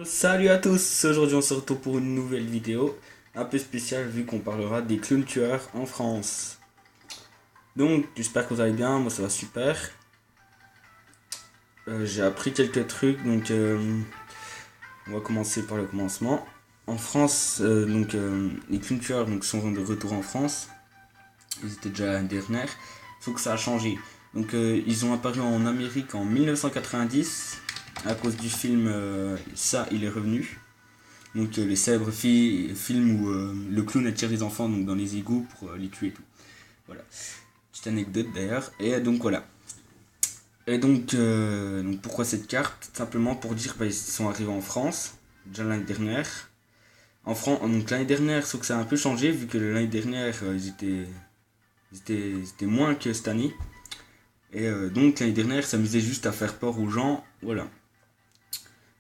Salut à tous, aujourd'hui on se retrouve pour une nouvelle vidéo un peu spéciale vu qu'on parlera des clowns tueurs en France. Donc j'espère que vous allez bien, moi ça va super. J'ai appris quelques trucs donc on va commencer par le commencement. En France, les clowns tueurs sont de retour en France. Ils étaient déjà l'année dernière, sauf que ça a changé. Ils ont apparu en Amérique en 1990 à cause du film Ça il est revenu. Les célèbres films où le clown attire les enfants dans les égouts pour les tuer et tout. Voilà. Petite anecdote d'ailleurs. Et donc voilà. Donc pourquoi cette carte? Simplement pour dire qu'ils sont arrivés en France, déjà l'année dernière. En France, donc l'année dernière, sauf que ça a un peu changé, vu que l'année dernière, ils étaient moins que cette année. Donc l'année dernière, ils s'amusaient juste à faire peur aux gens. Voilà.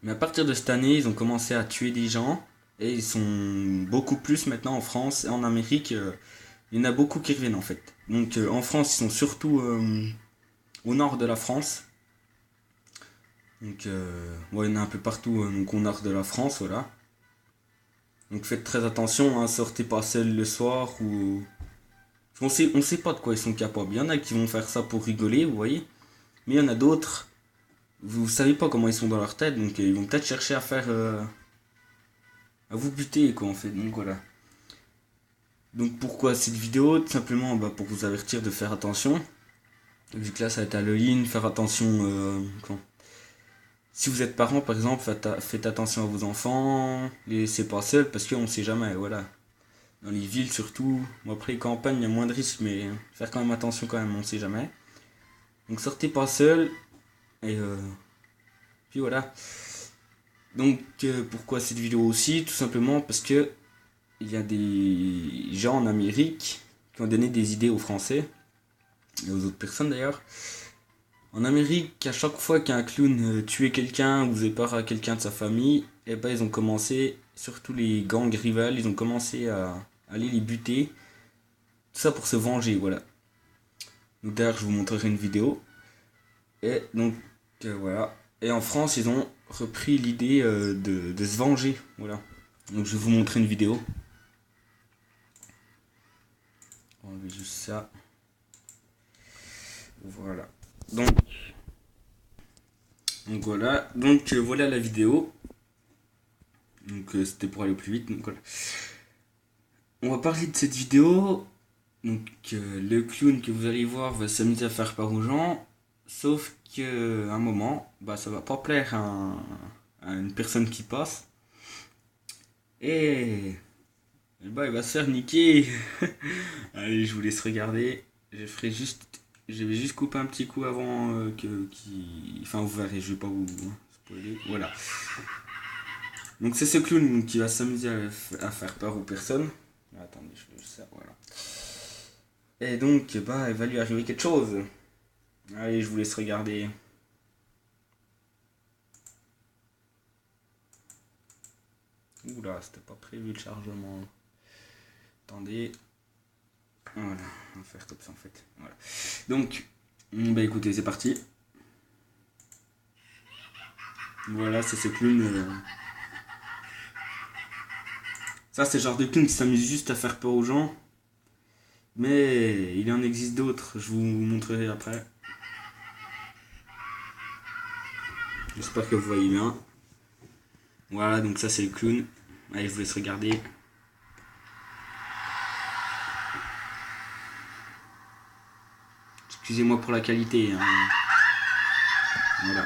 Mais à partir de cette année, ils ont commencé à tuer des gens. Et ils sont beaucoup plus maintenant en France et en Amérique. Il y en a beaucoup qui reviennent en fait. En France, ils sont surtout au nord de la France. Ouais, il y en a un peu partout donc au nord de la France, voilà. Donc faites très attention, hein, sortez pas seul le soir ou... on sait pas de quoi ils sont capables. Il y en a qui vont faire ça pour rigoler, vous voyez. Mais il y en a d'autres, vous savez pas comment ils sont dans leur tête, donc ils vont peut-être chercher à faire... à vous buter quoi en fait, donc voilà. Donc pourquoi cette vidéo? Tout simplement pour vous avertir de faire attention. Vu que là ça va être Halloween, faire attention quand. Si vous êtes parent par exemple, faites attention à vos enfants, les laissez pas seuls parce qu'on sait jamais, voilà. Dans les villes surtout, bon, après les campagnes il y a moins de risques mais faire quand même attention quand même, on sait jamais. Donc sortez pas seuls et puis voilà. Pourquoi cette vidéo aussi? Tout simplement parce que il y a des gens en Amérique qui ont donné des idées aux Français et aux autres personnes d'ailleurs. En Amérique, à chaque fois qu'un clown tuait quelqu'un ou faisait peur à quelqu'un de sa famille, ils ont commencé, surtout les gangs rivales, ils ont commencé à aller les buter. Tout ça pour se venger, voilà. Donc d'ailleurs, je vous montrerai une vidéo. Voilà. Et en France, ils ont repris l'idée de se venger, voilà. Donc je vais vous montrer une vidéo. On va enlever juste ça. Voilà. Voilà la vidéo. C'était pour aller plus vite. Donc voilà. On va parler de cette vidéo. Le clown que vous allez voir va s'amuser à faire peur aux gens. Sauf qu'à un moment, ça va pas plaire à une personne qui passe. Et il va se faire niquer. Allez, je vous laisse regarder. Je vais juste couper un petit coup avant Enfin, vous verrez, je vais pas vous spoiler. Voilà. Donc c'est ce clown qui va s'amuser à faire peur aux personnes. Attendez, je fais ça, voilà. Et donc, il va lui arriver quelque chose. Allez, je vous laisse regarder. Oula, c'était pas prévu le chargement. Attendez. Voilà, on va faire comme ça en fait. Voilà. Donc, écoutez, c'est parti. Voilà, c'est ce clown. Ça, c'est le genre de clown qui s'amuse juste à faire peur aux gens. Mais il en existe d'autres, je vous montrerai après. J'espère que vous voyez bien. Voilà, donc ça c'est le clown. Allez, je vous laisse regarder. Excusez-moi pour la qualité. Hein. Voilà.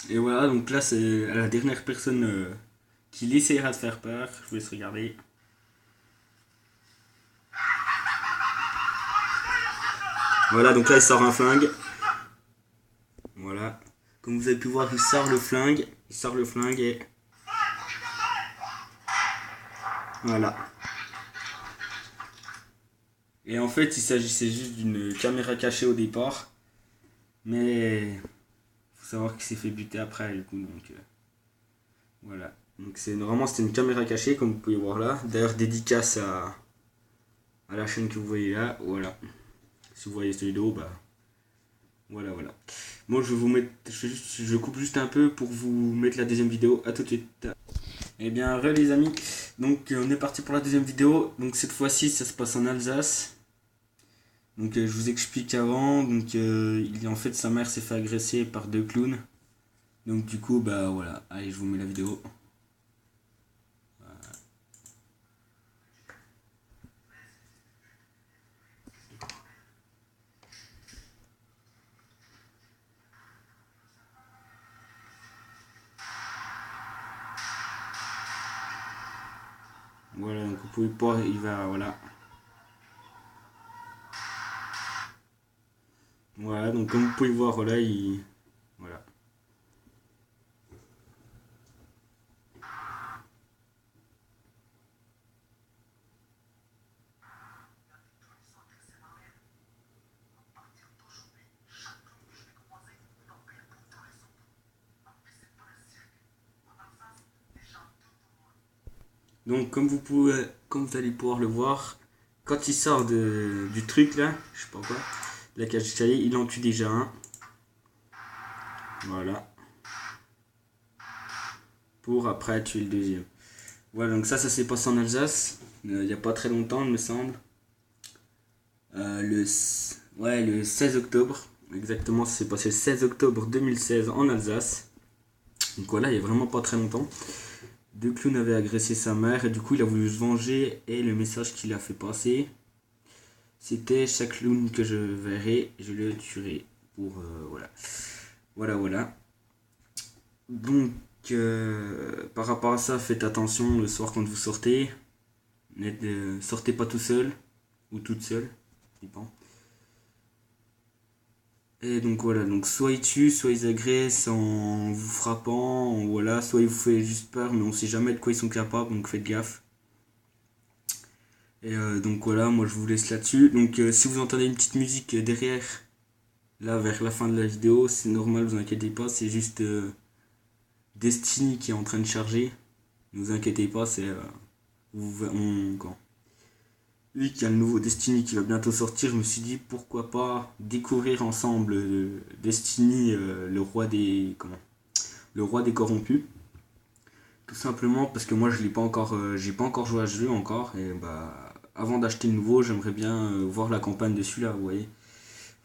Et voilà, donc là c'est la dernière personne qui essaiera de faire peur. Je vous laisse regarder. Voilà, donc là il sort un flingue. Voilà. Comme vous avez pu voir, il sort le flingue. Il sort le flingue et... Voilà. Et en fait, il s'agissait juste d'une caméra cachée au départ. Mais faut savoir qu'il s'est fait buter après, du coup. Donc voilà. Donc normalement, c'était une caméra cachée, comme vous pouvez voir là. D'ailleurs, dédicace à la chaîne que vous voyez là. Voilà. Si vous voyez cette vidéo, bah voilà, voilà. Moi, je vais vous mettre, je coupe juste un peu pour vous mettre la deuxième vidéo. À tout de suite. Eh bien, les amis. Donc, on est parti pour la deuxième vidéo. Donc, cette fois-ci, ça se passe en Alsace. Donc, je vous explique avant. Donc, en fait, sa mère s'est fait agresser par deux clowns. Donc, du coup, bah voilà. Allez, je vous mets la vidéo. Voilà, donc vous pouvez pas, il va, voilà. Voilà, donc comme vous pouvez voir, voilà, voilà. Donc comme vous allez pouvoir le voir, quand il sort du truc là, je sais pas quoi, la cage d'escalier, il en tue déjà un. Voilà. Pour après tuer le deuxième. Voilà, donc ça s'est passé en Alsace, il n'y a pas très longtemps, il me semble. Le 16 octobre, exactement, ça s'est passé le 16 octobre 2016 en Alsace. Donc voilà, il n'y a vraiment pas très longtemps. Deux clowns avaient agressé sa mère et du coup il a voulu se venger et le message qu'il a fait passer, c'était chaque clown que je verrai, je le tuerai. Pour voilà. Voilà, voilà. Donc par rapport à ça, faites attention le soir quand vous sortez. Sortez pas tout seul ou toute seule, dépend. Et donc voilà, donc soit ils tuent, soit ils agressent en vous frappant, voilà, soit ils vous font juste peur, mais on sait jamais de quoi ils sont capables, donc faites gaffe. Et donc voilà, moi je vous laisse là-dessus. Donc si vous entendez une petite musique derrière, là vers la fin de la vidéo, c'est normal, vous inquiétez pas, c'est juste Destiny qui est en train de charger. Ne vous inquiétez pas, c'est vu qu'il y a le nouveau Destiny qui va bientôt sortir, je me suis dit pourquoi pas découvrir ensemble Destiny, le roi des corrompus. Tout simplement parce que moi je l'ai pas encore, j'ai pas encore joué à ce jeu encore et bah avant d'acheter le nouveau, j'aimerais bien voir la campagne de celui-là, vous voyez,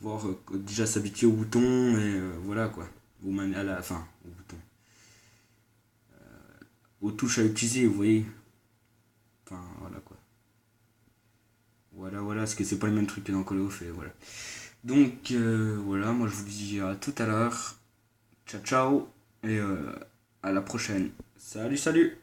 voir déjà s'habituer au bouton et voilà quoi, à la fin au bouton, aux touches à utiliser, vous voyez, enfin voilà quoi. Voilà, voilà, parce que c'est pas le même truc que dans Call of et voilà. Donc voilà, moi je vous dis à tout à l'heure. Ciao ciao et à la prochaine. Salut salut.